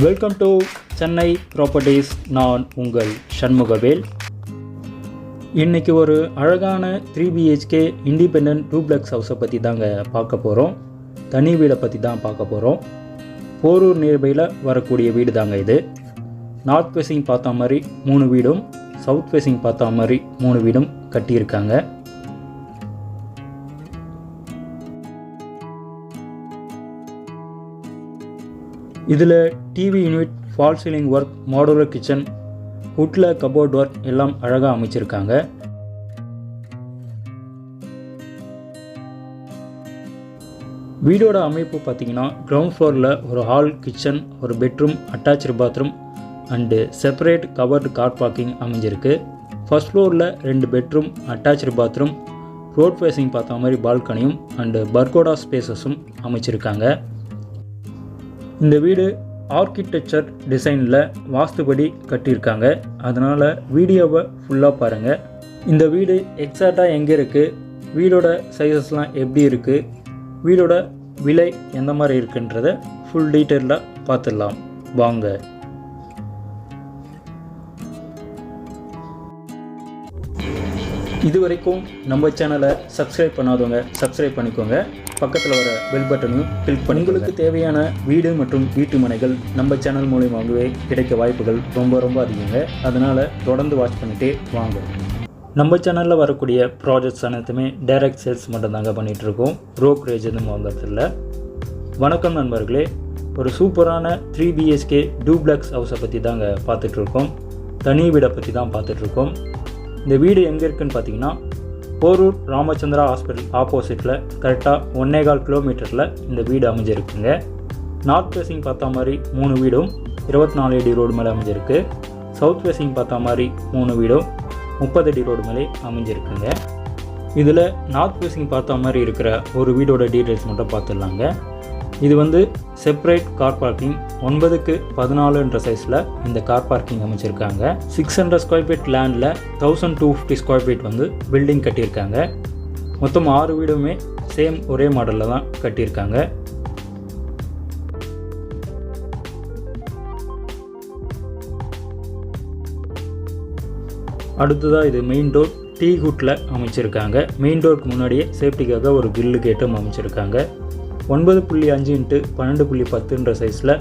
Welcome to Chennai properties. நான் உங்கள் சண்முகவேல். இன்றைக்கி ஒரு அழகான 3 BHK இண்டிபெண்ட் டூப்ளெக்ஸ் ஹவுஸை பற்றி தாங்க பார்க்க போகிறோம். தனி வீடை பற்றி தான் பார்க்க போகிறோம். போரூர் நியர்பையில் வரக்கூடிய வீடு தாங்க இது. நார்த் ஃபேஸிங் பார்த்த மாதிரி 3 வீடும், சவுத் ஃபேஸிங் பார்த்த மாதிரி 3 வீடும் கட்டியிருக்காங்க. இதில் TV unit, fall ceiling work, modular kitchen, வுட்டில் கபோர்ட் ஒர்க் எல்லாம் அழகாக அமைச்சிருக்காங்க. வீடோட அமைப்பு பார்த்திங்கன்னா கிரவுண்ட் ஃப்ளோரில் ஒரு ஹால், கிச்சன், ஒரு bedroom, attached bathroom and separate covered car parking அமைஞ்சிருக்கு. ஃபர்ஸ்ட் ஃப்ளோரில் 2 bedroom, attached bathroom, road facing பார்த்த மாதிரி பால்கனியும் அண்டு பர்கோடா ஸ்பேசஸும் அமைச்சிருக்காங்க. இந்த வீடு ஆர்கிடெக்சர் டிசைனில் வாஸ்துபடி கட்டியிருக்காங்க. அதனால் வீடியோவை ஃபுல்லாக பாருங்கள். இந்த வீடு எக்ஸாக்டாக எங்கே இருக்குது, வீடோட சைஸஸ்லாம் எப்படி இருக்குது, வீடோட விலை எந்த மாதிரி இருக்குன்றதை ஃபுல் டீட்டெயிலாக பார்த்துடலாம் வாங்க. இது வரைக்கும் நம்ம சேனலை சப்ஸ்கிரைப் பண்ணாதவங்க சப்ஸ்கிரைப் பண்ணிக்கோங்க. பக்கத்தில் வர பெல் பட்டனையும் கிளிக் பண்ணி உங்களுக்கு தேவையான வீடு மற்றும் வீட்டு மனைகள் நம்ம சேனல் மூலமாகவே கிடைக்க வாய்ப்புகள் ரொம்ப அதிகங்க. அதனால் தொடர்ந்து வாட்ச் பண்ணிகிட்டே வாங்க. நம்ம சேனலில் வரக்கூடிய ப்ராஜெக்ட்ஸ் அனைத்துமே டைரக்ட் சேல்ஸ் மட்டும்தாங்க பண்ணிகிட்ருக்கோம். ப்ரோக்கரேஜ் எதுவும் வாங்குறதில்ல. வணக்கம் நண்பர்களே. ஒரு சூப்பரான 3 BHK டூப்ளெக்ஸ் ஹவுஸை பற்றி தாங்க பார்த்துட்ருக்கோம். தனி வீடை பற்றி தான் பார்த்துட்ருக்கோம். இந்த வீடு எங்கே இருக்குதுன்னு பார்த்தீங்கன்னா போரூர் ராமச்சந்திரா ஹாஸ்பிட்டல் ஆப்போசிட்டில் கரெக்டாக 1.25 கிலோமீட்டரில் இந்த வீடு அமைஞ்சிருக்குங்க. நார்த் ஃபேஸிங் பார்த்த மாதிரி 3 வீடும் 24 அடி ரோடு மேலே அமைஞ்சிருக்கு. சவுத் ஃபேஸிங் பார்த்த மாதிரி 3 வீடும் 30 அடி ரோடு மேலே அமைஞ்சிருக்குங்க. இதில் நார்த் ஃபேஸிங் பார்த்த மாதிரி இருக்கிற ஒரு வீடோட டீட்டெயில்ஸ் மட்டும் பார்த்துடலாங்க. இது செப்பரேட் கார் பார்க்கிங் 9x14 சைஸில் இந்த கார் பார்க்கிங் அமைச்சிருக்காங்க. 600 ஸ்கொயர் ஃபீட் லேண்டில் 1250 ஸ்கொயர் ஃபீட் பில்டிங் கட்டியிருக்காங்க. மொத்தம் 6 வீடுமே சேம் ஒரே மாடலில் தான் கட்டியிருக்காங்க. அடுத்ததாக இது மெயின் டோர் டீ குட்டில் அமைச்சிருக்காங்க. மெயின் டோருக்கு முன்னாடியே சேஃப்டிக்காக ஒரு கில்லு கேட்டும் அமைச்சிருக்காங்க. 9.5 x 12.10 சைஸில்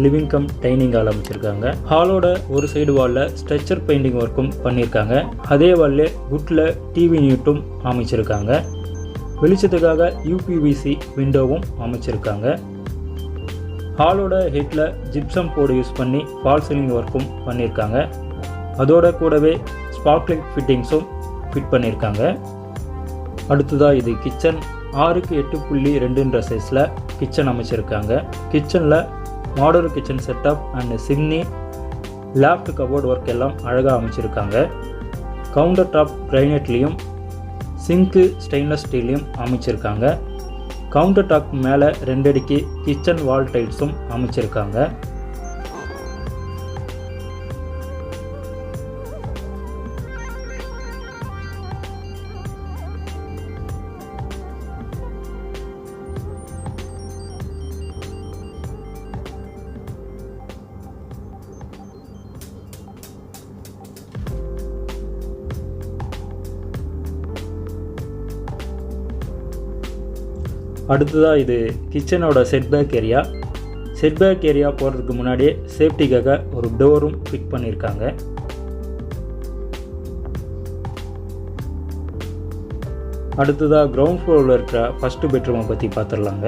லிவிங் கம் டைனிங் ஹால் அமைச்சிருக்காங்க. ஹாலோட ஒரு சைடு வாலில் ஸ்ட்ரெச்சர் பெயிண்டிங் ஒர்க்கும் பண்ணியிருக்காங்க. அதே வாலில் வுட்டில் டிவி யூனிட்டும் அமைச்சிருக்காங்க. வெளிச்சத்துக்காக UPVC விண்டோவும் அமைச்சிருக்காங்க. ஹாலோட ஹெட்டில் ஜிப்சம் போர்டு யூஸ் பண்ணி ஃபால் சீலிங் ஒர்க்கும் பண்ணியிருக்காங்க. அதோட கூடவே ஸ்பார்க்லிங் ஃபிட்டிங்ஸும் ஃபிட் பண்ணியிருக்காங்க. அடுத்ததாக இது கிச்சன் 6x8.2 சைஸில் கிச்சன் அமைச்சிருக்காங்க. கிச்சனில் modular kitchen setup and chimney, loft cupboard work எல்லாம் அழகாக அமைச்சிருக்காங்க. கவுண்டர் டாப் கிரைனட்லேயும் சிங்க்கு ஸ்டெயின்லெஸ் ஸ்டீல்லையும் அமைச்சிருக்காங்க. கவுண்டர் டாப் மேலே 2 அடிக்கு கிச்சன் வால் டைல்ஸும் அமைச்சிருக்காங்க. அடுத்ததாக இது கிச்சனோட செட்பேக் ஏரியா. செட்பேக் ஏரியா போகிறதுக்கு முன்னாடியே சேஃப்டிக்காக ஒரு டோரும் ஃபிட் பண்ணியிருக்காங்க. அடுத்ததாக கிரவுண்ட் ஃப்ளோரில் இருக்கிற ஃபஸ்ட்டு பெட்ரூமை பற்றி பார்த்துடலாங்க.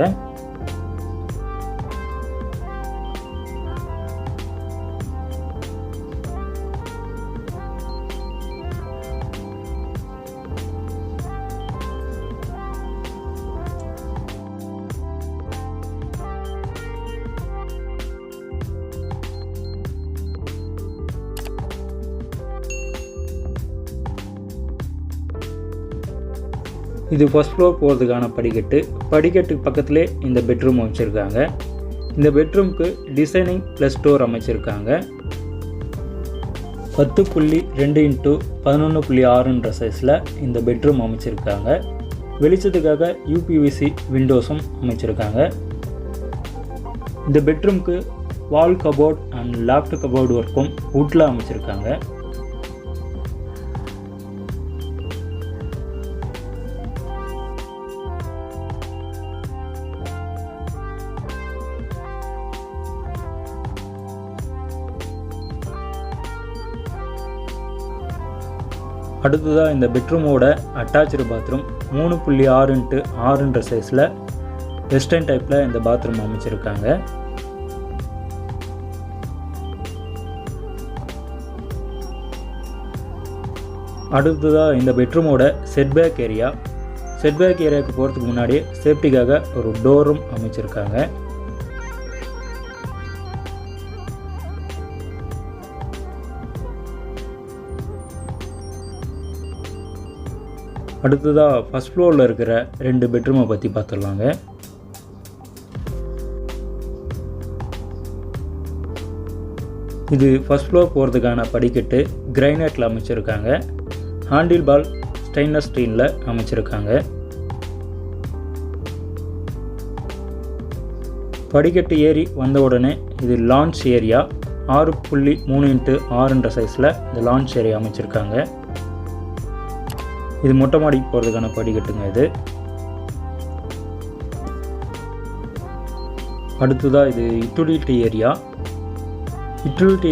இது ஃபர்ஸ்ட் ஃப்ளோர் போகிறதுக்கான படிக்கட்டுக்கு பக்கத்திலே இந்த பெட்ரூம் அமைச்சிருக்காங்க. இந்த பெட்ரூம்க்கு டிசைனிங் ப்ளஸ் டோர் அமைச்சிருக்காங்க. 10.2 x 11.6 சைஸில் இந்த பெட்ரூம் அமைச்சிருக்காங்க. வெளிச்சத்துக்காக UPVC விண்டோஸும் அமைச்சிருக்காங்க. இந்த பெட்ரூம்க்கு வால் கபோர்ட் அண்ட் லாஃப்ட் கபோர்டு ஒர்க்கும் வுட்டில் அமைச்சிருக்காங்க. அடுத்ததாக இந்த பெட்ரூமோட அட்டாச்சு பாத்ரூம் 3.6x6 சைஸில் வெஸ்டர்ன் டைப்பில் இந்த பாத்ரூம் அமைச்சிருக்காங்க. அடுத்ததாக இந்த பெட்ரூமோட செட்பேக் ஏரியாவுக்கு போகிறதுக்கு முன்னாடியே சேஃப்டிக்காக ஒரு டோரும் அமைச்சிருக்காங்க. அடுத்ததாக ஃபஸ்ட் ஃப்ளோரில் இருக்கிற 2 பெட்ரூமை பற்றி பார்த்துடலாங்க. இது ஃபஸ்ட் ஃப்ளோர் போகிறதுக்கான படிக்கட்டு கிரைனைட்டில் அமைச்சிருக்காங்க. ஹேண்டில் பால் ஸ்டெயின்லெஸ் ஸ்டீலில் அமைச்சிருக்காங்க. படிக்கட்டு ஏறி வந்த உடனே இது லான்ச் ஏரியா 6.3x6 சைஸில் இந்த லான்ச் ஏரியா அமைச்சிருக்காங்க. இது மொட்டை மாடிக்கு போகிறதுக்கான படிக்கட்டுங்க. இது அடுத்ததாக இது யூட்டிலிட்டி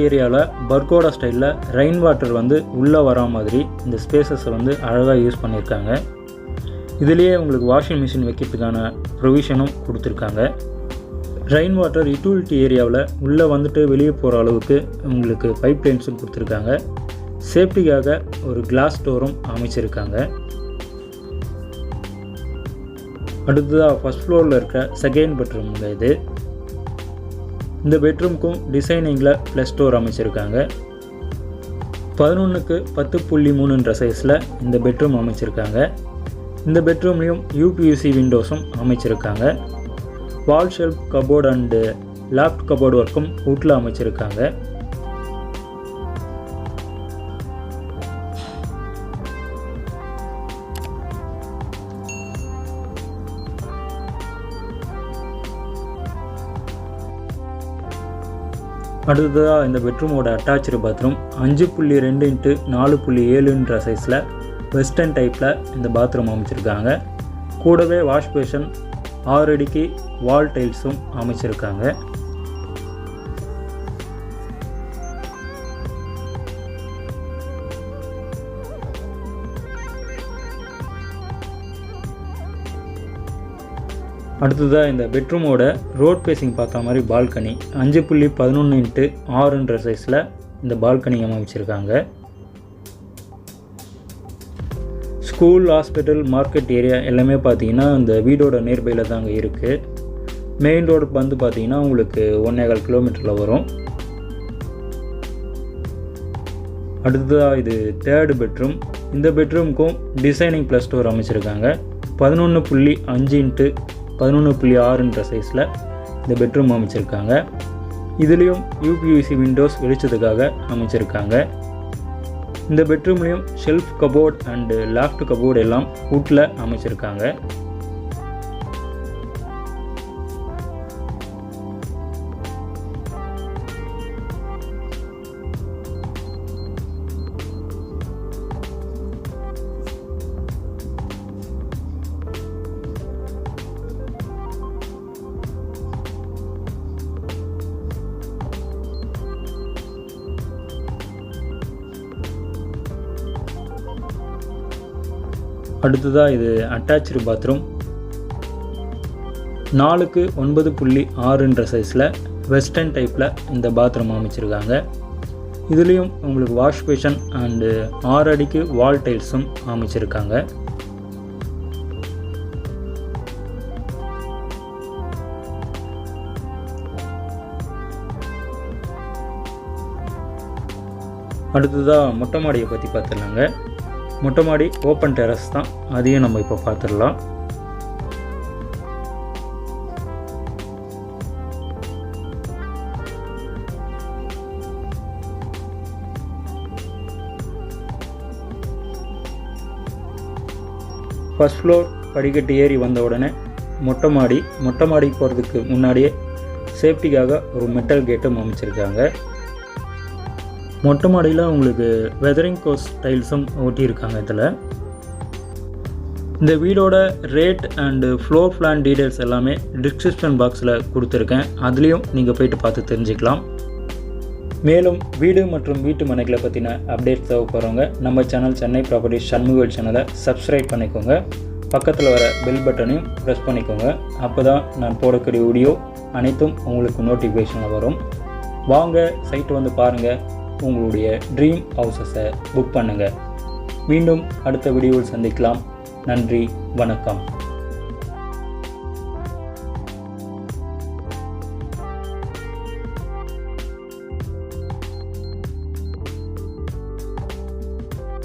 ஏரியாவில் பர்கோடா ஸ்டைலில் ரெயின் வாட்டர் உள்ளே வரா மாதிரி இந்த ஸ்பேசஸை அழகாக யூஸ் பண்ணியிருக்காங்க. இதுலேயே உங்களுக்கு வாஷிங் மிஷின் வைக்கிறதுக்கான ப்ரொவிஷனும் கொடுத்துருக்காங்க. ரெயின் வாட்டர் யூட்டிலிட்டி ஏரியாவில் உள்ளே வெளியே போகிற அளவுக்கு உங்களுக்கு பைப் லைன்ஸும் கொடுத்துருக்காங்க. சேஃப்டிக்காக ஒரு கிளாஸ் டோரும் அமைச்சிருக்காங்க. அடுத்ததாக ஃபஸ்ட் ஃப்ளோரில் இருக்க செகண்ட் பெட்ரூமுங்க. இது இந்த பெட்ரூமுக்கும் டிசைனிங்கில் ப்ளஸ் டோர் அமைச்சிருக்காங்க. 11x10.3 சைஸில் இந்த பெட்ரூம் அமைச்சிருக்காங்க. இந்த பெட்ரூம்லேயும் யூபிவிசி விண்டோஸும் அமைச்சிருக்காங்க. வால் shelf cupboard and loft cupboard ஒர்க்கும் வுட்டில் அமைச்சிருக்காங்க. அடுத்ததாக இந்த பெட்ரூமோட அட்டாச்சு பாத்ரூம் 5.2x4.7 சைஸில் வெஸ்டர்ன் டைப்பில் இந்த பாத்ரூம் அமைச்சிருக்காங்க. கூடவே வாஷ் பேஷன் 6 அடிக்கு வால் டைல்ஸும் அமைச்சிருக்காங்க. அடுத்ததாக இந்த பெட்ரூமோட ரோட் ஃபேஸிங் பார்த்த மாதிரி பால்கனி 5.11x6 சைஸில் இந்த பால்கனி அமைச்சிருக்காங்க. ஸ்கூல், ஹாஸ்பிட்டல், மார்க்கெட் ஏரியா எல்லாமே பார்த்தீங்கன்னா இந்த வீடோட நியர்பையில் தாங்க இருக்குது. மெயின் ரோடு பார்த்தீங்கன்னா உங்களுக்கு 1.25 கிலோமீட்டரில் வரும். அடுத்ததாக இது தேர்டு பெட்ரூம். இந்த பெட்ரூமுக்கும் டிசைனிங் ப்ளஸ் டோர் அமைச்சிருக்காங்க. 11.5x11.6 சைஸில் இந்த பெட்ரூம் அமைச்சிருக்காங்க. இதுலேயும் யூபிவிசி விண்டோஸ் வெளிச்சத்துக்காக அமைச்சிருக்காங்க. இந்த பெட்ரூம்லேயும் shelf cupboard and loft cupboard எல்லாம் வுட்டில் அமைச்சிருக்காங்க. அடுத்ததாக இது அட்டாச்சு பாத்ரூம் 4x9.6 சைஸில் வெஸ்டர்ன் டைப்பில் இந்த பாத்ரூம் அமைச்சிருக்காங்க. இதுலேயும் உங்களுக்கு வாஷ் பேஷன் அண்டு 6 அடிக்கு வால் டைல்ஸும் அமைச்சிருக்காங்க. அடுத்ததாக மொட்டை மாடியை பற்றி பார்த்துடலாங்க. மொட்டை மாடி ஓப்பன் டெரஸ் தான், அதையும் நம்ம இப்போ பார்த்துடலாம். ஃபர்ஸ்ட் ஃப்ளோர் படிக்கட்டு ஏறி வந்த உடனே மொட்டை மாடிக்கு போகிறதுக்கு முன்னாடியே சேஃப்டிக்காக ஒரு மெட்டல் கேட்டும் அமைச்சிருக்காங்க. மொட்டை மாடியில் உங்களுக்கு வெதரிங் கோஸ் டைல்ஸும் ஒட்டியிருக்காங்க. இதில் இந்த வீடோட rate and floor plan details எல்லாமே டிஸ்கிரிப்ஷன் பாக்ஸில் கொடுத்துருக்கேன். அதுலேயும் நீங்கள் போய்ட்டு பார்த்து தெரிஞ்சுக்கலாம். மேலும் வீடு மற்றும் வீட்டு மனைகளை பற்றின அப்டேட்ஸ் தேவைப்படுறவங்க நம்ம சேனல் சென்னை ப்ராப்பர்ட்டிஸ் சண்முகவேல் சேனலை சப்ஸ்கிரைப் பண்ணிக்கோங்க. பக்கத்தில் வர பெல் பட்டனையும் ப்ரெஸ் பண்ணிக்கோங்க. அப்போ தான் நான் போடக்கூடிய வீடியோ அனைத்தும் உங்களுக்கு நோட்டிஃபிகேஷனில் வரும். வாங்க சைட்டு வந்து பாருங்கள். உங்களுடைய ட்ரீம் ஹவுசஸை புக் பண்ணுங்கள். மீண்டும் அடுத்த வீடியோவில் சந்திக்கலாம். நன்றி, வணக்கம்.